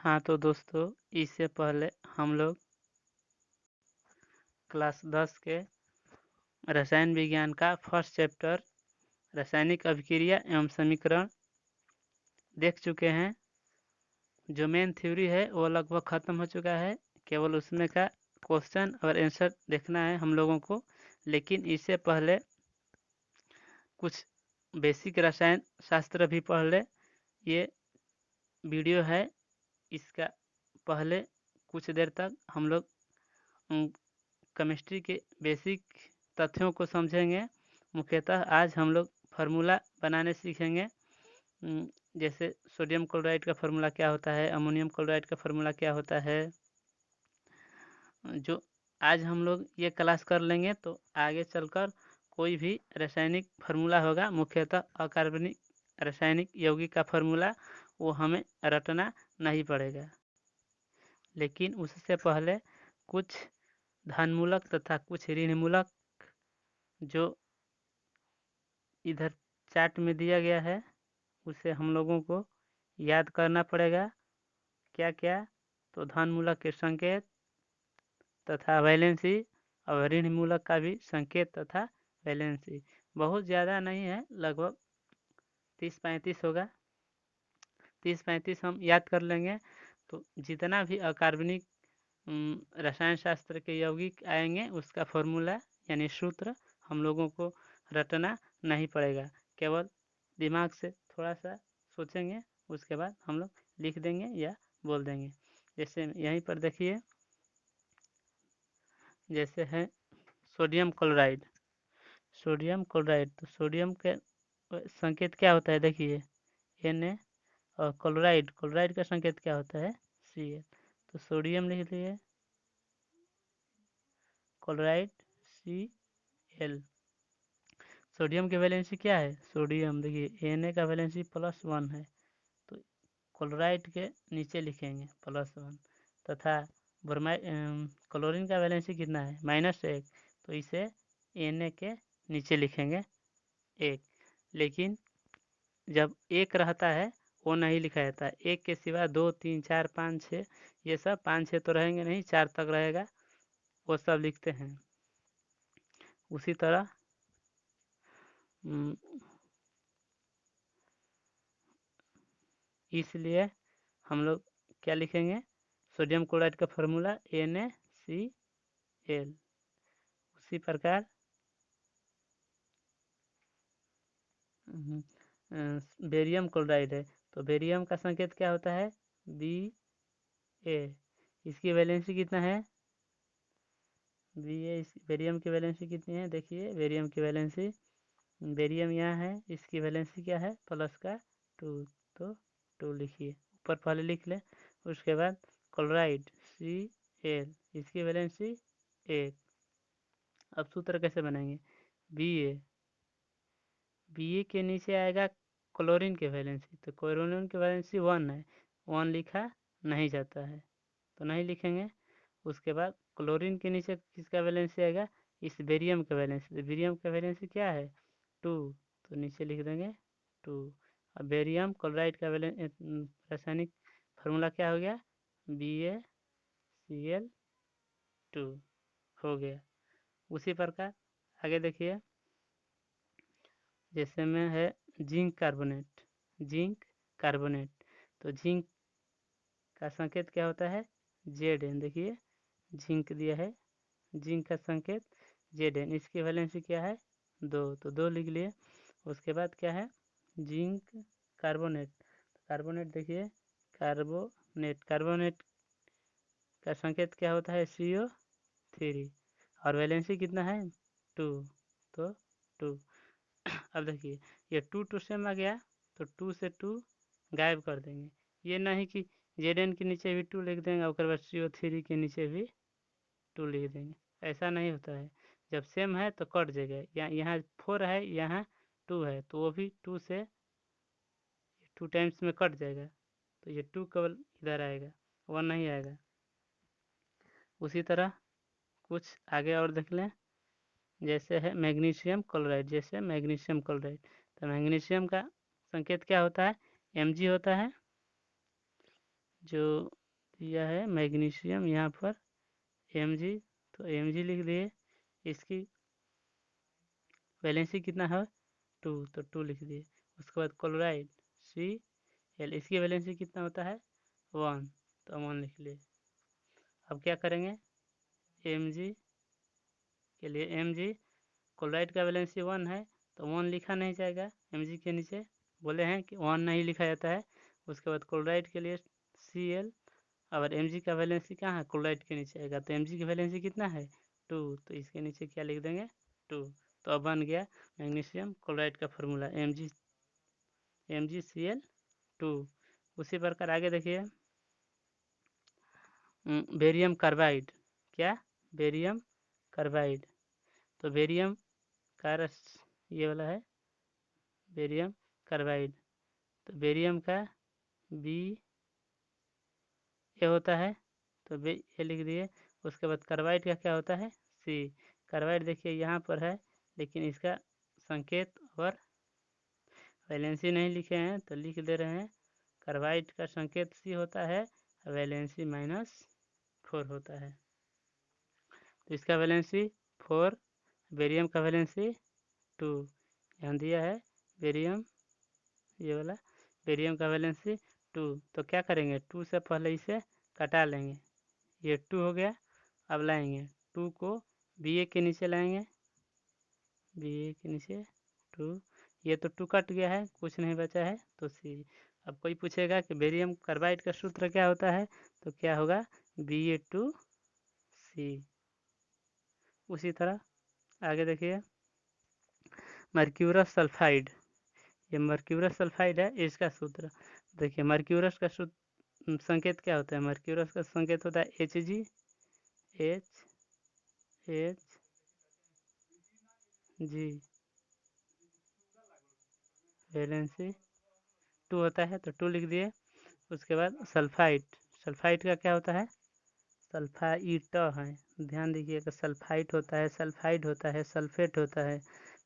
हाँ तो दोस्तों, इससे पहले हम लोग क्लास 10 के रसायन विज्ञान का फर्स्ट चैप्टर रासायनिक अभिक्रिया एवं समीकरण देख चुके हैं। जो मेन थ्योरी है वो लगभग ख़त्म हो चुका है, केवल उसमें का क्वेश्चन और आंसर देखना है हम लोगों को। लेकिन इससे पहले कुछ बेसिक रसायन शास्त्र भी पढ़ ले। ये वीडियो है, इसका पहले कुछ देर तक हम लोग केमिस्ट्री के बेसिक तथ्यों को समझेंगे। मुख्यतः आज हम लोग फार्मूला बनाने सीखेंगे, जैसे सोडियम क्लोराइड का फार्मूला क्या होता है, अमोनियम क्लोराइड का फार्मूला क्या होता है। जो आज हम लोग ये क्लास कर लेंगे तो आगे चलकर कोई भी रासायनिक फार्मूला होगा, मुख्यतः अकार्बनिक रासायनिक यौगिक का फार्मूला, वो हमें रटना नहीं पड़ेगा। लेकिन उससे पहले कुछ धनमूलक तथा कुछ ऋणमूलक जो इधर चार्ट में दिया गया है उसे हम लोगों को याद करना पड़ेगा। क्या क्या? तो धनमूलक के संकेत तथा वैलेंसी और ऋणमूलक का भी संकेत तथा वैलेंसी। बहुत ज़्यादा नहीं है, लगभग 30-35 होगा। 30-35 हम याद कर लेंगे तो जितना भी अकार्बनिक रसायन शास्त्र के यौगिक आएंगे उसका फॉर्मूला यानी सूत्र हम लोगों को रटना नहीं पड़ेगा, केवल दिमाग से थोड़ा सा सोचेंगे, उसके बाद हम लोग लिख देंगे या बोल देंगे। जैसे यहीं पर देखिए, जैसे है सोडियम क्लोराइड। सोडियम क्लोराइड, तो सोडियम के संकेत क्या होता है, देखिए Na, और क्लोराइड, क्लोराइड का संकेत क्या होता है, Cl। तो सोडियम लिख लिए क्लोराइड Cl। सोडियम की वैलेंसी क्या है, सोडियम देखिए Na का वैलेंसी +1 है, तो क्लोराइड के नीचे लिखेंगे +1, तथा ब्रोमाइड क्लोरीन का वैलेंसी कितना है, -1, तो इसे Na के नीचे लिखेंगे 1। लेकिन जब 1 रहता है वो नहीं लिखा जाता है, 1 के सिवा 2, 3, 4, 5, 6, ये सब 5, 6 तो रहेंगे नहीं, 4 तक रहेगा, वो सब लिखते हैं। उसी तरह इसलिए हम लोग क्या लिखेंगे, सोडियम क्लोराइड का फार्मूला NaCl। उसी प्रकार बेरियम क्लोराइड है, तो बेरियम का संकेत क्या होता है, Ba। इसकी वैलेंसी कितना है, Ba। बेरियम की वैलेंसी कितनी है, देखिए बेरियम की वैलेंसी, बेरियम यहाँ है, इसकी वैलेंसी क्या है, +2, तो 2 लिखिए, ऊपर पहले लिख ले। उसके बाद क्लोराइड Cl, इसकी वैलेंसी 1। अब सूत्र कैसे बनाएंगे, Ba के नीचे आएगा क्लोरीन की वैलेंसी, तो क्लोरीन की वैलेंसी 1 है, 1 लिखा नहीं जाता है तो नहीं लिखेंगे। उसके बाद क्लोरीन के नीचे किसका वैलेंसी आएगा, इस बेरियम का वैलेंसी, तो बेरियम का वैलेंसी क्या है, 2, तो नीचे लिख देंगे 2। अब बेरियम क्लोराइड का रासायनिक फार्मूला क्या हो गया, BaCl2 हो गया। उसी प्रकार आगे देखिए, जैसे में है जिंक कार्बोनेट, जिंक कार्बोनेट, तो जिंक का संकेत क्या होता है, Zn। देखिए जिंक दिया है, जिंक का संकेत Zn, इसकी वैलेंसी क्या है, 2, तो 2 लिख लिए। उसके बाद क्या है, जिंक कार्बोनेट, कार्बोनेट देखिए कार्बोनेट, कार्बोनेट का संकेत क्या होता है, CO3, और वैलेंसी कितना है, 2, तो 2। अब देखिए ये 2 सेम आ गया, तो 2 से 2 गायब कर देंगे, ये नहीं कि Zn के नीचे भी 2 लिख देंगे और बाद CO3 के नीचे भी 2 लिख देंगे, ऐसा नहीं होता है। जब सेम है तो कट जाएगा, यहाँ 4 है, यहाँ 2 है, तो वो भी 2 से 2 टाइम्स में कट जाएगा, तो ये 2 केवल इधर आएगा, 1 नहीं आएगा। उसी तरह कुछ आगे और देख लें, जैसे है मैग्नीशियम क्लोराइड, जैसे मैग्नीशियम क्लोराइड, तो मैग्नीशियम का संकेत क्या होता है, Mg होता है, जो दिया है मैग्नीशियम यहाँ पर Mg, तो Mg लिख दिए। इसकी वैलेंसी कितना है 2, तो 2 लिख दिए। उसके बाद क्लोराइड Cl, इसकी वैलेंसी कितना होता है 1, तो 1 लिख लिए। अब क्या करेंगे Mg के लिए Mg क्लोराइड का वैलेंसी 1 है तो 1 लिखा नहीं जाएगा Mg के नीचे, बोले हैं कि 1 नहीं लिखा जाता है। उसके बाद क्लोराइड के लिए Cl, और Mg का वैलेंसी कहाँ है क्लोराइड के नीचे आएगा, तो Mg की वैलेंसी कितना है 2, तो इसके नीचे क्या लिख देंगे 2। तो अब बन गया मैग्नीशियम क्लोराइड का फार्मूला MgCl2। उसी प्रकार आगे देखिए बेरियम कार्बाइड, क्या बेरियम कार्बाइड, तो बेरियम का ये वाला है बेरियम कार्बाइड, तो बेरियम का बी ये होता है, तो ये लिख दिए। उसके बाद कार्बाइड का क्या होता है सी। कार्बाइड देखिए यहाँ पर है लेकिन इसका संकेत और वैलेंसी नहीं लिखे हैं तो लिख दे रहे हैं। कार्बाइड का संकेत सी होता है, वैलेंसी -4 होता है। तो इसका वैलेंसी 4, बेरियम का वैलेंसी 2, यहाँ दिया है बेरियम ये वाला बेरियम का वैलेंसी 2। तो क्या करेंगे 2 से पहले इसे कटा लेंगे, ये 2 हो गया। अब लाएंगे 2 को Ba के नीचे लाएंगे, Ba के नीचे 2, ये तो 2 कट गया है कुछ नहीं बचा है तो C। अब कोई पूछेगा कि बेरियम कार्बाइड का सूत्र क्या होता है, तो क्या होगा Ba2C। उसी तरह आगे देखिए मर्क्यूरस सल्फाइड, ये मर्क्यूरस सल्फाइड है, इसका सूत्र देखिए। मर्क्यूरस का संकेत क्या होता है, मर्क्यूरस का संकेत होता है Hg, Hg, वैलेंसी 2 होता है तो 2 लिख दिए। उसके बाद सल्फाइड, सल्फाइड का क्या होता है सल्फाइट है, ध्यान दीजिएगा सल्फाइट होता है, सल्फाइड होता है, सल्फेट होता है,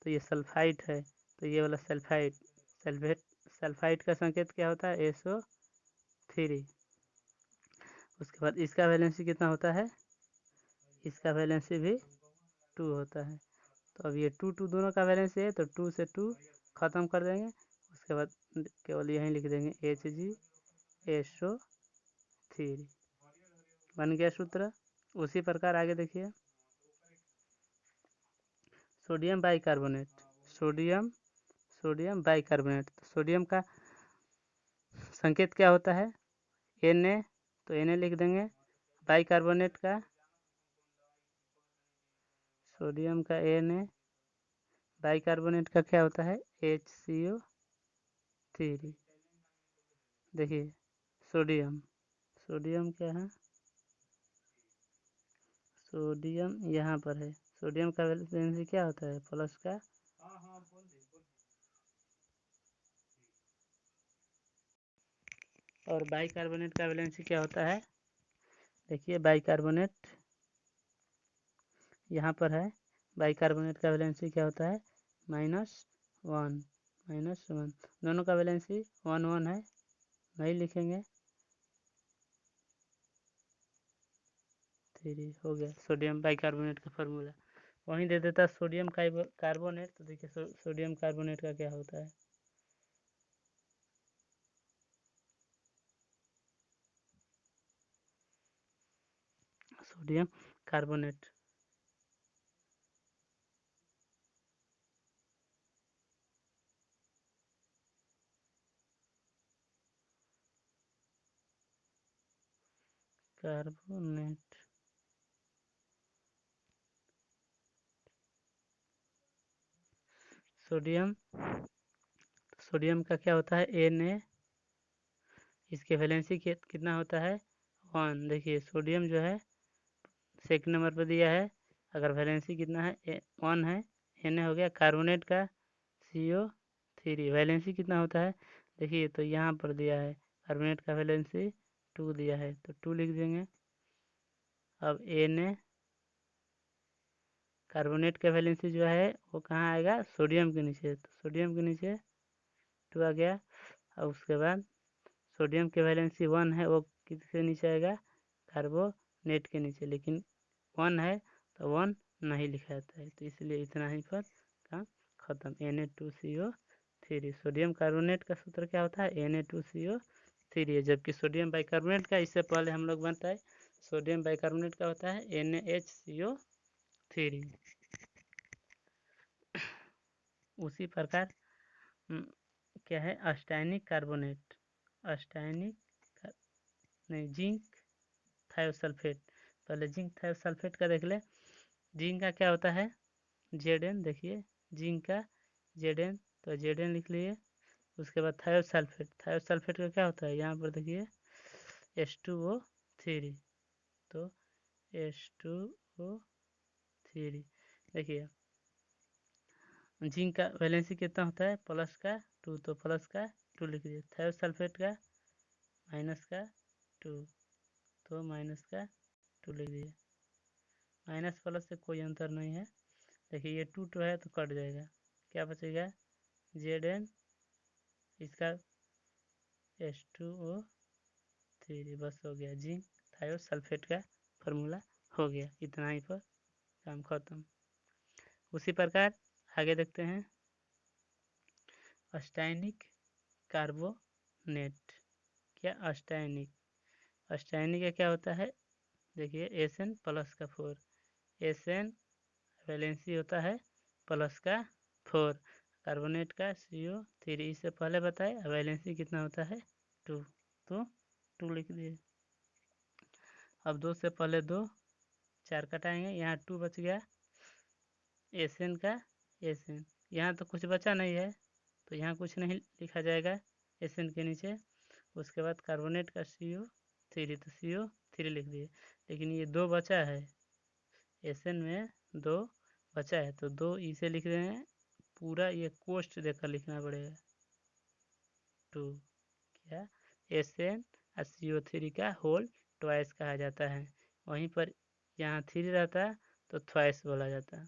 तो ये सल्फाइट है, तो ये वाला सल्फाइट का संकेत क्या होता है SO3। उसके बाद इसका वैलेंसी कितना होता है, इसका वैलेंसी भी 2 होता है। तो अब ये 2 दोनों का वैलेंसी है तो 2 से 2 ख़त्म कर देंगे। उसके बाद केवल यहीं लिख देंगे HgSO3, बन गया सूत्र। उसी प्रकार आगे देखिए सोडियम बाइकार्बोनेट, सोडियम बाइकार्बोनेट, तो सोडियम का संकेत क्या होता है Na, तो Na लिख देंगे। बाइकार्बोनेट का सोडियम का Na, बाइकार्बोनेट का क्या होता है HCO3। देखिए सोडियम क्या है, सोडियम यहाँ पर है, सोडियम का वैलेंसी क्या होता है प्लस का, और बाइकार्बोनेट का वैलेंसी क्या होता है, देखिए बाइकार्बोनेट यहाँ पर है, बाइकार्बोनेट का वैलेंसी क्या होता है -1, दोनों का वैलेंसी 1 है, नहीं लिखेंगे 3 हो गया सोडियम बाइकार्बोनेट का फार्मूला। वहीं दे देता सोडियम कार्बोनेट, तो देखिए सोडियम कार्बोनेट का क्या होता है सोडियम कार्बोनेट, कार्बोनेट सोडियम का क्या होता है Na, इसके वैलेंसी कितना होता है 1। देखिए सोडियम जो है सेकंड नंबर पर दिया है, अगर वैलेंसी कितना है 1 है, Na हो गया। कार्बोनेट का CO3 वैलेंसी कितना होता है, देखिए तो यहाँ पर दिया है कार्बोनेट का वैलेंसी 2 दिया है तो 2 लिख देंगे। अब Na कार्बोनेट का वैलेंसी जो है वो कहाँ आएगा सोडियम के नीचे, तो सोडियम के नीचे 2 आ गया। और उसके बाद सोडियम की वैलेंसी 1 है, वो किसके नीचे आएगा, कार्बोनेट के नीचे, लेकिन 1 है तो 1 नहीं लिखा जाता है, तो इसलिए इतना ही पर काम खत्म। Na2CO3 सोडियम कार्बोनेट का सूत्र क्या होता है, Na2CO3 है, जबकि सोडियम बाइकार्बोनेट का इससे पहले हम लोग बनता है, सोडियम बाइकार्बोनेट का होता है NaHCO3। उसी प्रकार क्या है, अस्टायनिक कार्बोनेट, अस्टायनिक नहीं, जिंक थायोसल्फेट। पहले जिंक थायोसल्फेट का देख ले। जिंक का क्या होता है, Zn, देखिए जिंक का Zn, तो Zn लिख लिए। उसके बाद थायोसल्फेट, थायोसल्फेट का क्या होता है, यहाँ पर देखिए H2O3, तो H2O3। देखिए जिंक का वैलेंसी कितना होता है, प्लस का 2, तो प्लस का 2 लिख दिए। थायोसल्फेट का माइनस का 2, तो माइनस का 2 लिख दिए। माइनस प्लस से कोई अंतर नहीं है। देखिए ये 2 है तो कट जाएगा, क्या बचेगा, Zn, इसका H2O3, बस हो गया, जिंक थायोसल्फेट का फार्मूला हो गया। इतना ही पर काम खत्म। उसी प्रकार आगे देखते हैं, अस्टायनिक कार्बोनेट। क्या अस्टायनिक, अस्टायनिक का क्या होता है, देखिए Sn प्लस का 4, Sn वैलेंसी होता है प्लस का 4, कार्बोनेट का CO3, इससे पहले बताए वैलेंसी कितना होता है 2, तो 2 लिख दिए। अब 2 से पहले 2, 4 कटाएंगे, यहाँ 2 बच गया, Sn का Sn, यहाँ तो कुछ बचा नहीं है तो यहाँ कुछ नहीं लिखा जाएगा Sn के नीचे। उसके बाद कार्बोनेट का CO3, तो CO3 लिख दिए, लेकिन ये 2 बचा है, Sn में 2 बचा है, तो 2 इसे लिख रहे हैं, पूरा ये कोष्ट देकर लिखना पड़ेगा 2, क्या Sn और CO3 का होल ट्वाइस कहा जाता है। वहीं पर यहाँ 3 रहता है तो ट्वाइस बोला जाता है,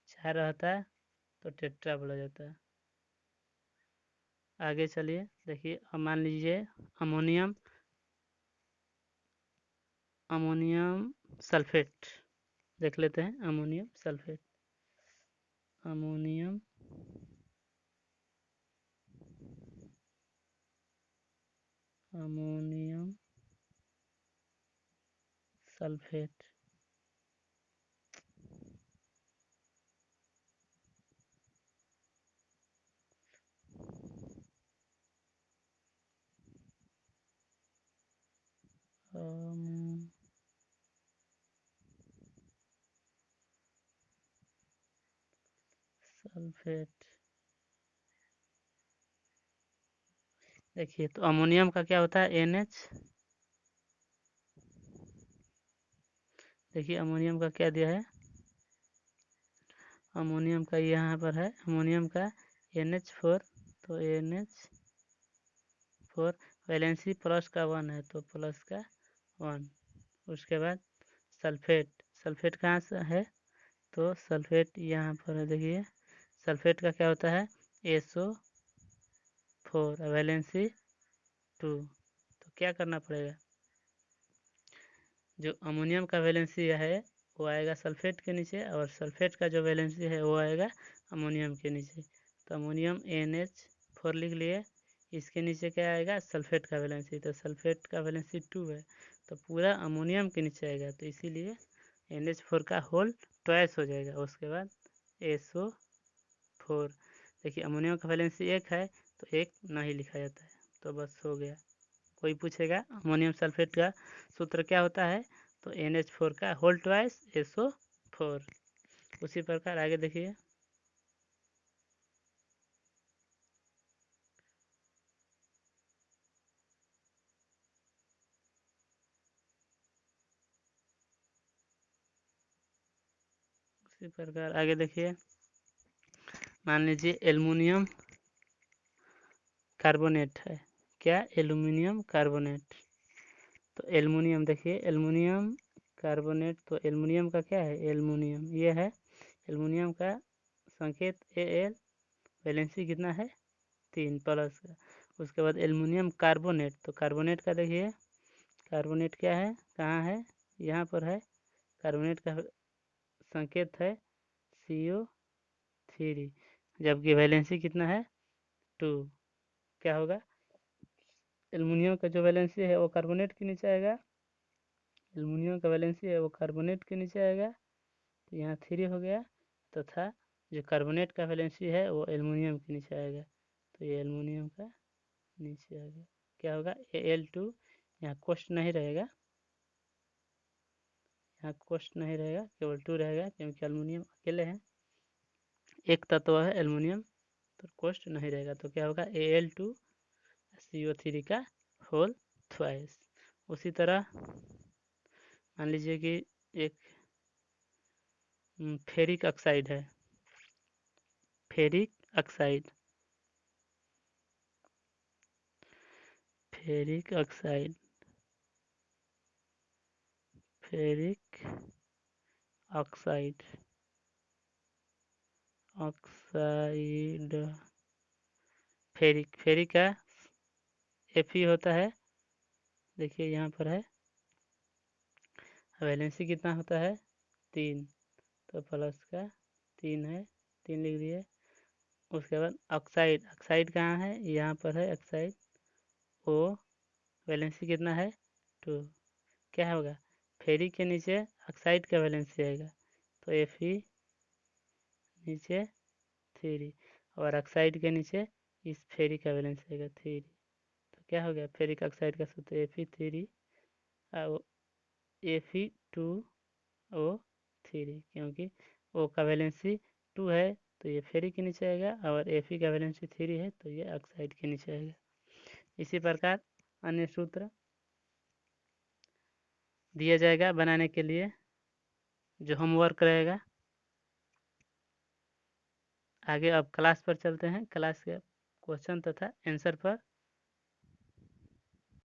4 रहता है तो टेट्रा बोला जाता है। आगे चलिए, देखिए अब मान लीजिए अमोनियम, अमोनियम सल्फेट देख लेते हैं। Ammonium sulphate, ammonium ammonium sulphate, sulphate. देखिए तो अमोनियम का क्या होता है, NH, देखिए अमोनियम का क्या दिया है, अमोनियम का यहाँ पर है, अमोनियम का NH4, तो NH4 वैलेंसी प्लस का 1 है तो प्लस का 1। उसके बाद सल्फेट, सल्फेट कहाँ से है, तो सल्फेट यहाँ पर है, देखिए सल्फेट का क्या होता है SO4 वैलेंसी 2, तो क्या करना पड़ेगा, जो अमोनियम का वैलेंसी है वो आएगा सल्फेट के नीचे, और सल्फेट का जो वैलेंसी है वो आएगा अमोनियम के नीचे, तो अमोनियम NH4 लिख लिए। इसके नीचे क्या आएगा, सल्फेट का वैलेंसी, तो सल्फेट का वैलेंसी 2 है तो पूरा अमोनियम के नीचे आएगा, तो इसीलिए NH4 का होल ट्वाइस हो जाएगा। उसके बाद SO4, देखिए अमोनियम का वैलेंसी 1 है तो 1 नहीं लिखा जाता है, तो बस हो गया। कोई पूछेगा अमोनियम सल्फेट का सूत्र क्या होता है, तो NH4 का होल ट्वाइस SO4। उसी प्रकार आगे देखिए, उसी प्रकार आगे देखिए, मान लीजिए एल्युमिनियम कार्बोनेट है, क्या एल्युमिनियम कार्बोनेट, तो एल्युमिनियम देखिए एल्युमिनियम कार्बोनेट, तो एल्युमिनियम का क्या है, एल्युमिनियम ये है, एल्युमिनियम का संकेत Al, वैलेंसी कितना है 3 प्लस का। उसके बाद एल्युमिनियम कार्बोनेट, तो कार्बोनेट का देखिए कार्बोनेट क्या है, कहाँ है, यहाँ पर है। कार्बोनेट का संकेत है CO3, जबकि वैलेंसी कितना है 2। क्या होगा, एल्युमिनियम का जो वैलेंसी है वो कार्बोनेट के नीचे आएगा, एल्युमिनियम का वैलेंसी है वो कार्बोनेट के नीचे आएगा, तो यहाँ 3 हो गया, तथा जो कार्बोनेट का वैलेंसी है वो एल्युमिनियम के नीचे आएगा, तो ये एल्युमिनियम का नीचे आएगा। क्या होगा Al2, यहाँ कोष्ट नहीं रहेगा, यहाँ कोष्ट नहीं रहेगा, केवल 2 रहेगा, क्योंकि एल्युमिनियम अकेले है, एक तत्व है एल्युमिनियम, तो कोष्ट नहीं रहेगा। तो क्या होगा Al2CO3 का होल ट्वाइस। उसी तरह मान लीजिए कि एक फेरिक ऑक्साइड है, ferric oxide, ferric oxide, ferric oxide, oxide, ferric, ferric का Fe होता है, देखिए यहाँ पर है, वैलेंसी कितना होता है 3, तो प्लस का 3 है, 3 लिख दिए। उसके बाद ऑक्साइड, ऑक्साइड कहाँ है, यहाँ पर है ऑक्साइड, ओ वैलेंसी कितना है 2। क्या होगा, फेरिक के नीचे ऑक्साइड का वैलेंसी आएगा, तो Fe नीचे 3, और ऑक्साइड के नीचे इस फेरिक का वैलेंसी आएगा 3, तो क्या हो गया, फेरिक ऑक्साइड का सूत्र Fe3 और Fe2O3, क्योंकि O का वैलेंसी 2 है तो ये फेरिक के नीचे आएगा, और Fe का वैलेंसी 3 है तो ये ऑक्साइड के नीचे आएगा। इसी प्रकार अन्य सूत्र दिया जाएगा बनाने के लिए, जो होमवर्क रहेगा। आगे अब क्लास पर चलते हैं, क्लास के क्वेश्चन तथा आंसर पर